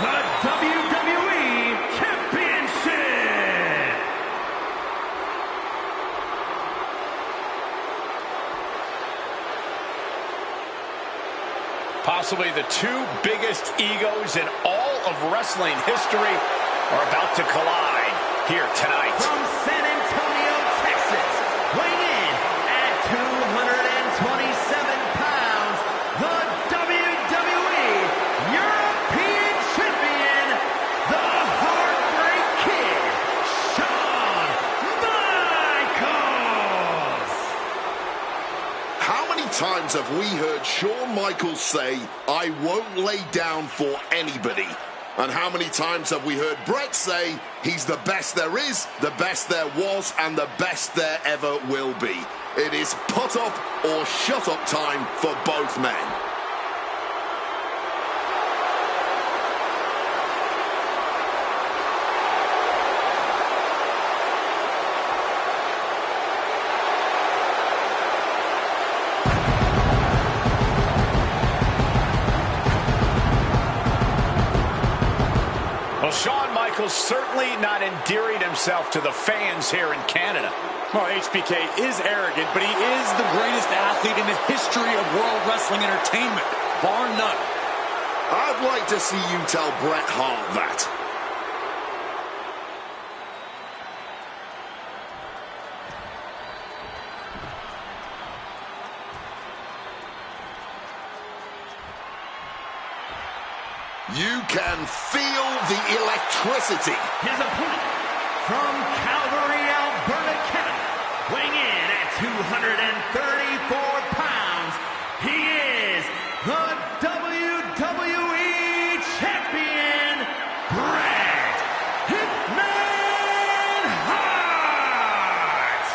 the WWE Championship. Possibly the two biggest egos in all of wrestling history are about to collide here tonight. From San Antonio, Texas, weighing in at 227 pounds, the WWE European Champion, the Heartbreak Kid, Shawn Michaels. How many times have we heard Shawn Michaels say, "I won't lay down for anybody"? And how many times have we heard Bret say, he's the best there is, the best there was, and the best there ever will be? It is put up or shut up time for both men. Well, Shawn Michaels certainly not endearing himself to the fans here in Canada. Well, HBK is arrogant, but he is the greatest athlete in the history of World Wrestling Entertainment, bar none. I'd like to see you tell Bret Hart that. You can feel the electricity. His opponent from Calgary, Alberta, Canada, weighing in at 234 pounds, he is the WWE Champion, Bret Hitman Hart!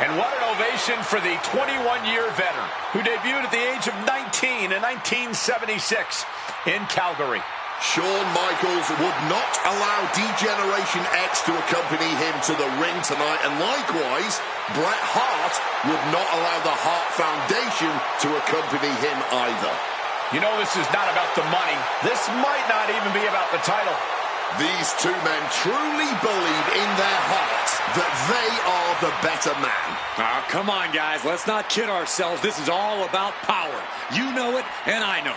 And what an ovation for the 21-year veteran who debuted at the age of 19 in 1976 in Calgary. Shawn Michaels would not allow D-Generation X to accompany him to the ring tonight, and likewise, Bret Hart would not allow the Hart Foundation to accompany him either. You know this is not about the money. This might not even be about the title. These two men truly believe in their hearts that they are the better man. Oh, come on, guys. Let's not kid ourselves. This is all about power. You know it, and I know it.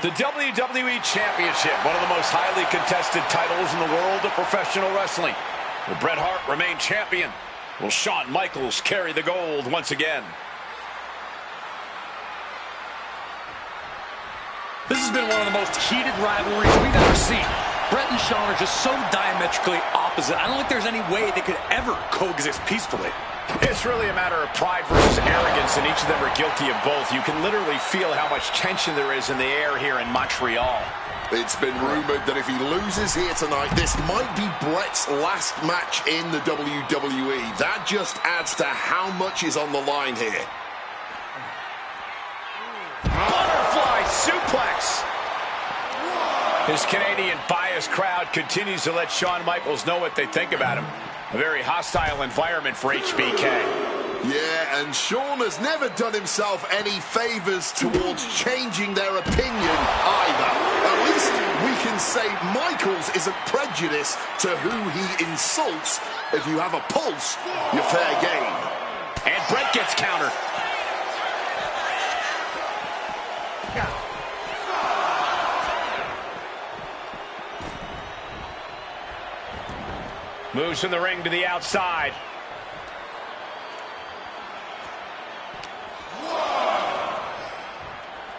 The WWE Championship, one of the most highly contested titles in the world of professional wrestling. Will Bret Hart remain champion? Will Shawn Michaels carry the gold once again? This has been one of the most heated rivalries we've ever seen. Bret and Shawn are just so diametrically opposite. I don't think there's any way they could ever coexist peacefully. It's really a matter of pride versus arrogance, and each of them are guilty of both. You can literally feel how much tension there is in the air here in Montreal. It's been rumored that if he loses here tonight, this might be Bret's last match in the WWE. That just adds to how much is on the line here. Butterfly suplex. His Canadian biased crowd continues to let Shawn Michaels know what they think about him. A very hostile environment for HBK. Yeah, and Shawn has never done himself any favors towards changing their opinion either. At least we can say Michaels isn't prejudiced to who he insults. If you have a pulse, you're fair game. And Bret gets countered. Moves from the ring to the outside.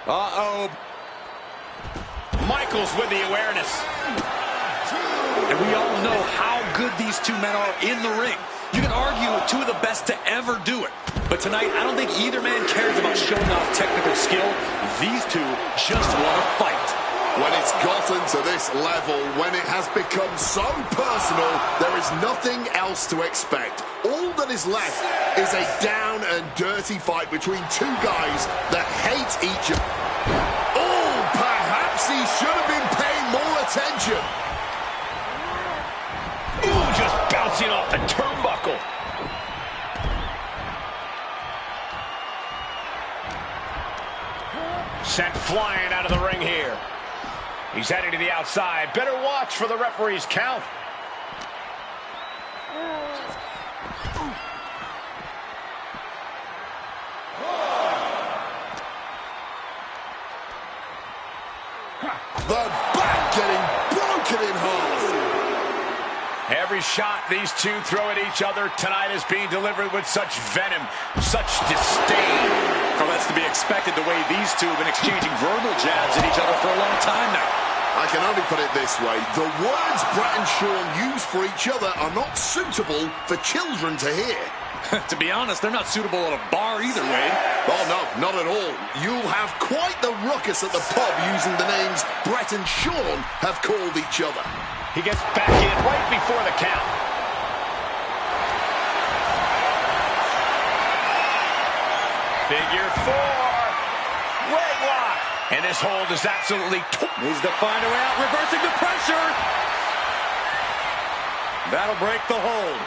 Uh-oh. Michaels with the awareness. And we all know how good these two men are in the ring. You can argue two of the best to ever do it. But tonight, I don't think either man cares about showing off technical skill. These two just want to fight. When it's gotten to this level, when it has become so personal, there is nothing else to expect. All that is left is a down and dirty fight between two guys that hate each other. Oh, perhaps he should have been paying more attention. Ooh, just bouncing off the turnbuckle. Sent flying out of the ring here. He's heading to the outside. Better watch for the referee's count. The back getting broken in half. Every shot these two throw at each other tonight is being delivered with such venom, such disdain. Well, that's to be expected the way these two have been exchanging verbal jabs at each other for a long time now. I can only put it this way. The words Bret and Shawn use for each other are not suitable for children to hear. To be honest, they're not suitable at a bar either, Wade. Oh, no, not at all. You'll have quite the ruckus at the pub using the names Bret and Shawn have called each other. He gets back in right before the count. Figure four. Leg lock. And this hold is absolutely... Needs to find a way out, reversing the pressure. That'll break the hold.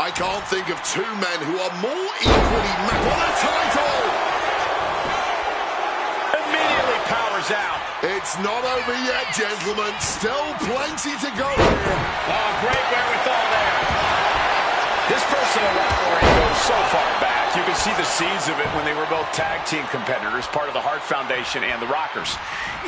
I can't think of two men who are more equally matched for the title. Immediately powers out. It's not over yet, gentlemen. Still plenty to go here. Oh, great wherewithal there. This personal rivalry goes so far back. You can see the seeds of it when they were both tag team competitors, part of the Hart Foundation and the Rockers.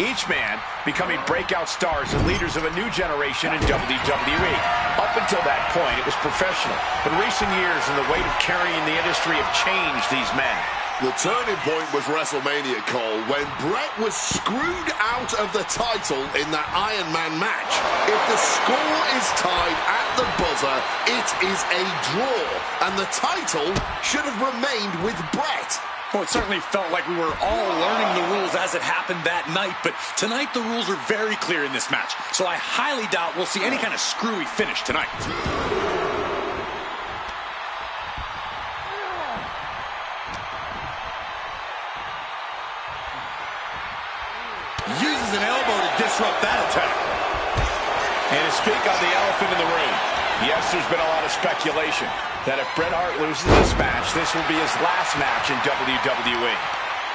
Each man becoming breakout stars and leaders of a new generation in WWE. Up until that point, it was professional. But recent years and the weight of carrying the industry have changed these men. The turning point was WrestleMania, Cole, when Bret was screwed out of the title in that Iron Man match. If the score is tied at the buzzer, it is a draw, and the title should have remained with Bret. Well, it certainly felt like we were all learning the rules as it happened that night, but tonight the rules are very clear in this match, so I highly doubt we'll see any kind of screwy finish tonight. And to speak on the elephant in the room, yes, there's been a lot of speculation that if Bret Hart loses this match, this will be his last match in WWE.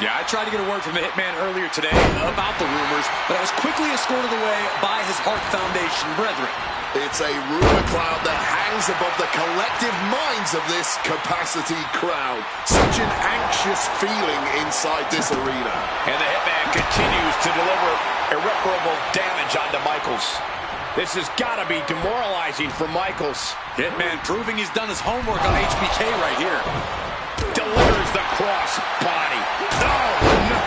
Yeah, I tried to get a word from the Hitman earlier today about the rumors, but I was quickly escorted away by his Hart Foundation brethren. It's a rumor cloud that hangs above the collective minds of this capacity crowd. Such an anxious feeling inside this arena. And the Hitman continues to deliver irreparable damage onto Michaels. This has got to be demoralizing for Michaels. Hitman proving he's done his homework on HBK right here. Delivers the cross body. Oh, no.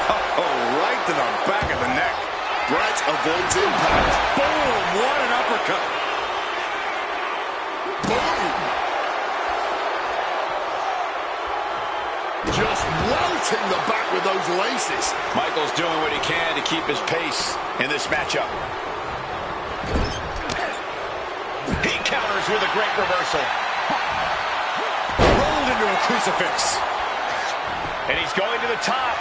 Right to the back of the neck. Bret avoids impact. Boom, what an uppercut. Boom. Just welting the back with those laces. Michaels doing what he can to keep his pace in this matchup. He counters with a great reversal. Rolled into a crucifix. And he's going to the top.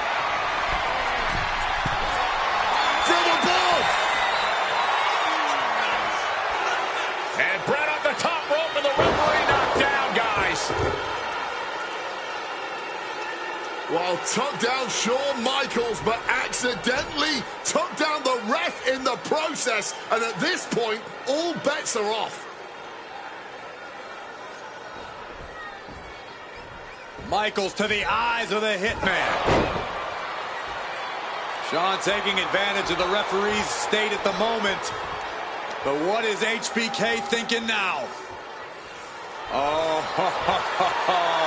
From above. And Bret on the top rope and the referee knocked down, guys. Well, took down Shawn Michaels, but accidentally took down the ref in the process. And at this point, all bets are off. Michaels to the eyes of the Hitman. Shawn taking advantage of the referee's state at the moment. But what is HBK thinking now? Oh,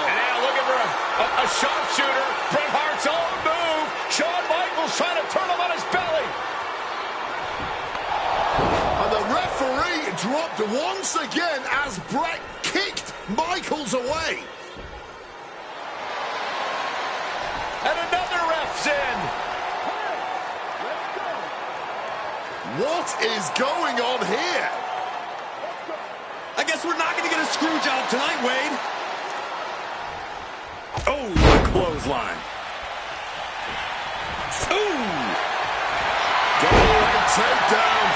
and now looking for a sharpshooter. Bret Hart's own move. Shawn Michaels trying to turn him on his belly. And the referee dropped once again as Bret kicked Michaels away. And another ref's in. What is going on here? I guess we're not going to get a screw job tonight, Wade. Oh, the clothesline. Ooh. Double takedown.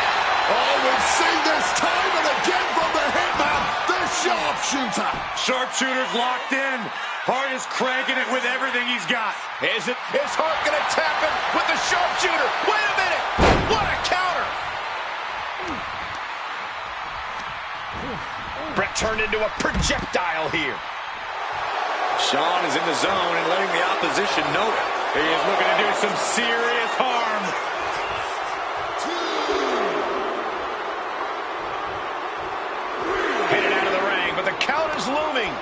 Oh, we've seen this time and again from the Hitman, the sharpshooter. Sharpshooter's locked in. Hart is cranking it with everything he's got. Is Hart going to tap him with the sharpshooter? Wait a minute. What a counter. Bret turned into a projectile here. Shawn is in the zone and letting the opposition know it. He is looking to do some serious harm. Headed out of the ring, but the count is looming.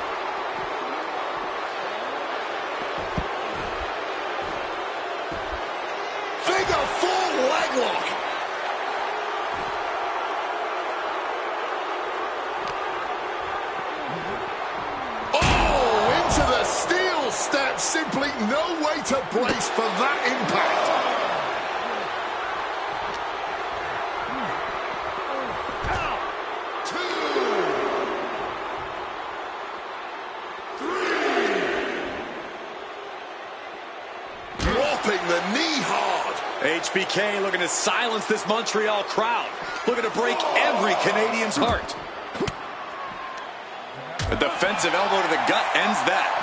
Figure four leg lock. Oh, into the steel step. Simply no way to brace for that impact. Dropping the knee hard. HBK looking to silence this Montreal crowd. Looking to break every Canadian's heart. A defensive elbow to the gut ends that.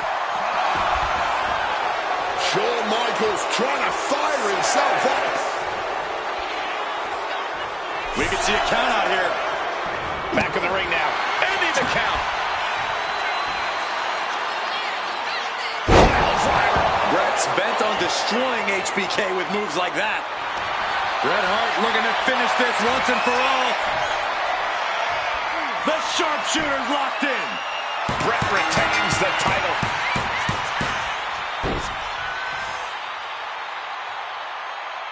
Shawn Michaels trying to fire himself off. We can see a count out here. Back in the ring now. Ending the count. Bret's bent on destroying HBK with moves like that. Bret Hart looking to finish this once and for all. The sharpshooter's locked in. Bret retains the title.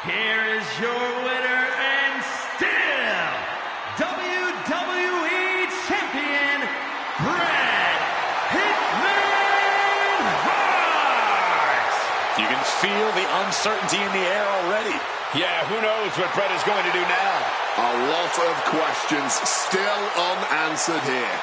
Here is your winner and still WWE Champion, Bret Hitman Hart. You can feel the uncertainty in the air already. Yeah, who knows what Bret is going to do now? A lot of questions still unanswered here.